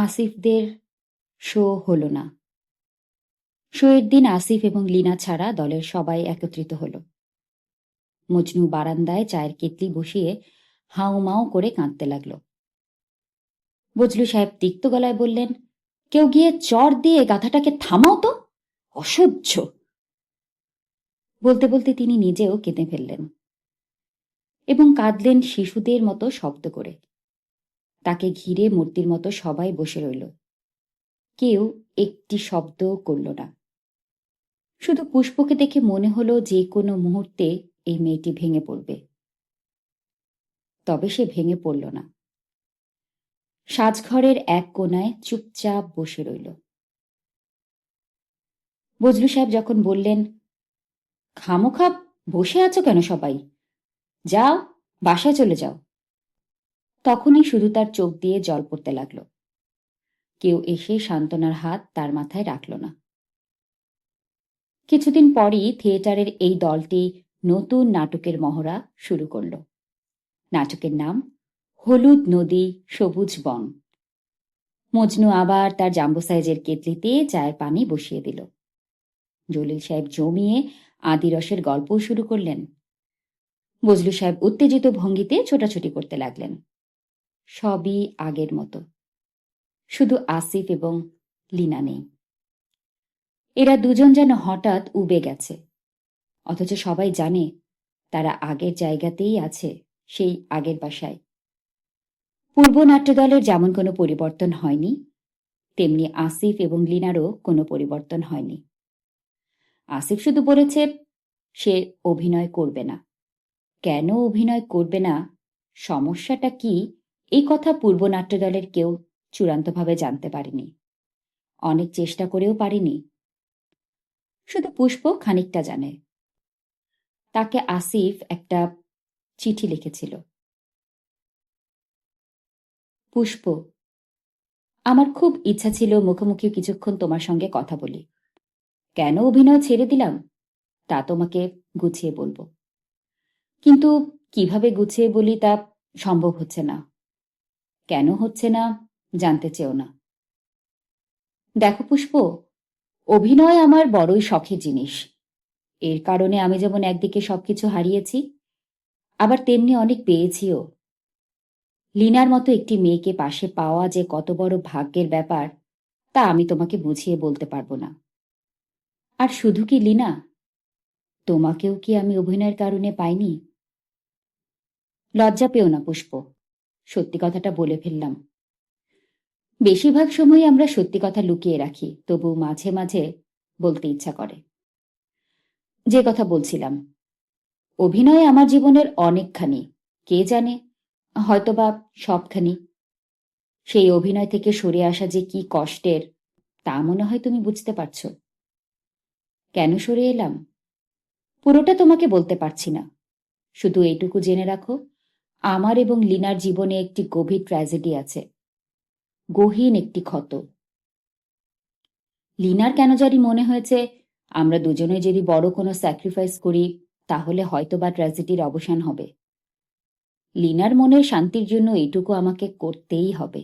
আসিফদের show হলো না। শোয়ের দিন আসিফ এবং লীনা ছাড়া দলের সবাই একত্রিত হল। মজনু বারান্দায় চায়ের কেতলি বসিয়ে হাউমাউ করে কাঁদতে লাগল। বজলু সাহেব তিক্ত গলায় বললেন, কেউ গিয়ে চর দিয়ে গাধাটাকে থামাও তো, অসহ্য। বলতে বলতে তিনি নিজেও কেঁদে ফেললেন এবং কাঁদলেন শিশুদের মতো শব্দ করে। তাকে ঘিরে মূর্তির মতো সবাই বসে রইল। কেউ একটি শব্দও করল না। শুধু পুষ্পকে দেখে মনে হলো যে কোনো মুহূর্তে এই মেয়েটি ভেঙে পড়বে। তবে সে ভেঙে পড়ল না। সাজঘরের এক কোনায় চুপচাপ বসে রইল। বজলু সাহেব যখন বললেন, খামোখা বসে আছো কেন সবাই, যাও বাসায় চলে যাও, তখনই শুধু তার চোখ দিয়ে জল পড়তে লাগলো। কেউ এসে সান্ত্বনার হাত তার মাথায় রাখল না। কিছুদিন পরই থিয়েটারের এই দলটি নতুন নাটকের মহড়া শুরু করল। নাটকের নাম হলুদ নদী সবুজ বন। মজনু আবার তার জাম্বো সাইজের কেতলিতে চায়ের পানি বসিয়ে দিল। জলিল সাহেব জমিয়ে আদিরসের গল্প শুরু করলেন। বজলু সাহেব উত্তেজিত ভঙ্গিতে ছোটাছুটি করতে লাগলেন। সবই আগের মতো, শুধু আসিফ এবং লীনা নেই। এরা দুজন যেন হঠাৎ উবে গেছে, অথচ সবাই জানে তারা আগের জায়গাতেই আছে, সেই আগের বাসায়। পূর্ব নাট্যদলের যেমন কোনো পরিবর্তন হয়নি, তেমনি আসিফ এবং লীনারও কোনো পরিবর্তন হয়নি। আসিফ শুধু বলেছে সে অভিনয় করবে না। কেন অভিনয় করবে না, সমস্যাটা কি, এই কথা পূর্ব নাট্যদলের কেউ চূড়ান্তভাবে জানতে পারেনি। অনেক চেষ্টা করেও পারেনি। শুধু পুষ্প খানিকটা জানে। তাকে আসিফ একটা চিঠি লিখেছিল। পুষ্প, আমার খুব ইচ্ছা ছিল মুখোমুখি কিছুক্ষণ তোমার সঙ্গে কথা বলি। কেন অভিনয় ছেড়ে দিলাম তা তোমাকে গুছিয়ে বলবো, কিন্তু কিভাবে গুছিয়ে বলি তা সম্ভব হচ্ছে না। কেন হচ্ছে না জানতে চেও না। দেখো পুষ্প, অভিনয় আমার বড়ই শখের জিনিস। এর কারণে আমি যেমন একদিকে সবকিছু হারিয়েছি, আবার তেমনি অনেক পেয়েছিও। লীনার মতো একটি মেয়েকে পাশে পাওয়া যে কত বড় ভাগ্যের ব্যাপার তা আমি তোমাকে বুঝিয়ে বলতে পারবো না। আর শুধু কি লীনা, তোমাকেও কি আমি অভিনয়ের কারণে পাইনি? লজ্জা পেও না পুষ্প, সত্যি কথাটা বলে ফেললাম। বেশিরভাগ সময় আমরা সত্যি কথা লুকিয়ে রাখি, তবু মাঝে মাঝে বলতে ইচ্ছা করে। যে কথা বলছিলাম, অভিনয় আমার জীবনের অনেকখানি, কে জানে হয়তোবা সবখানি। সেই অভিনয় থেকে সরে আসা যে কি কষ্টের তা মনে হয় তুমি বুঝতে পারছো। কেন সরে এলাম পুরোটা তোমাকে বলতে পারছি না, শুধু এইটুকু জেনে রাখো, আমার এবং লীনার জীবনে একটি গভীর ট্র্যাজেডি আছে, গহীন একটি ক্ষত। লীনার কেন জানি মনে হয়েছে আমরা দুজনে যদি বড় কোনো স্যাক্রিফাইস করি তাহলে হয়তোবা ট্র্যাজেডির অবসান হবে। লীনার মনের শান্তির জন্য এইটুকু আমাকে করতেই হবে।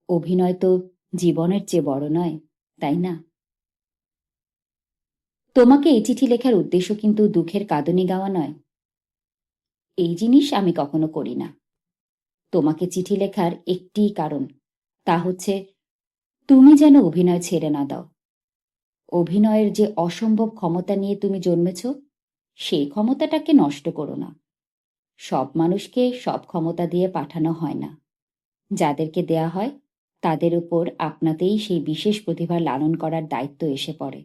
অভিনয় তো জীবনের চেয়ে বড় নয়, তাই না? তোমাকে এই চিঠি লেখার উদ্দেশ্য কিন্তু দুঃখের কাঁদনি গাওয়া নয়। এই জিনিস আমি কখনো করি না। তোমাকে চিঠি লেখার একটিই কারণ, তা হচ্ছে তুমি যেন অভিনয় ছেড়ে না দাও। অভিনয়ের যে অসম্ভব ক্ষমতা নিয়ে তুমি জন্মেছ, সেই ক্ষমতাটাকে নষ্ট করো না। সব মানুষকে সব ক্ষমতা দিয়ে পাঠানো হয় না। যাদেরকে দেয়া হয় তাদের উপর আপনাতেই সেই বিশেষ প্রতিভা লালন করার দায়িত্ব এসে পড়ে।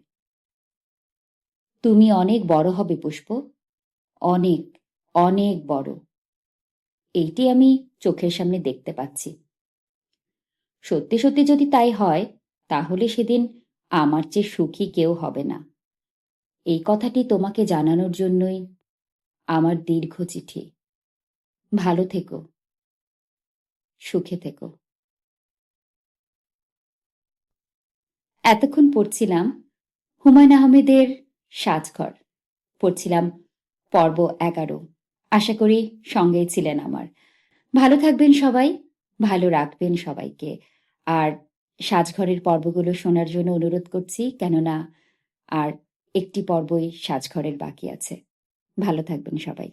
তুমি অনেক বড় হবে পুষ্প, অনেক অনেক বড়। এইটি আমি চোখের সামনে দেখতে পাচ্ছি। সত্যি সত্যি যদি তাই হয় তাহলে সেদিন আমার চেয়ে সুখী কেউ হবে না। এই কথাটি তোমাকে জানানোর জন্যই আমার দীর্ঘ চিঠি। ভালো থেকো, সুখে থেকো। এতক্ষণ পড়ছিলাম হুমায়ুন আহমেদের সাজঘর। পড়ছিলাম পর্ব 11। আশা করি সঙ্গেই ছিলেন আমার। ভালো থাকবেন সবাই, ভালো রাখবেন সবাইকে। আর সাজঘরের পর্বগুলো শোনার জন্য অনুরোধ করছি, কেননা আর একটি পর্বই সাজঘরের বাকি আছে। ভালো থাকবেন সবাই।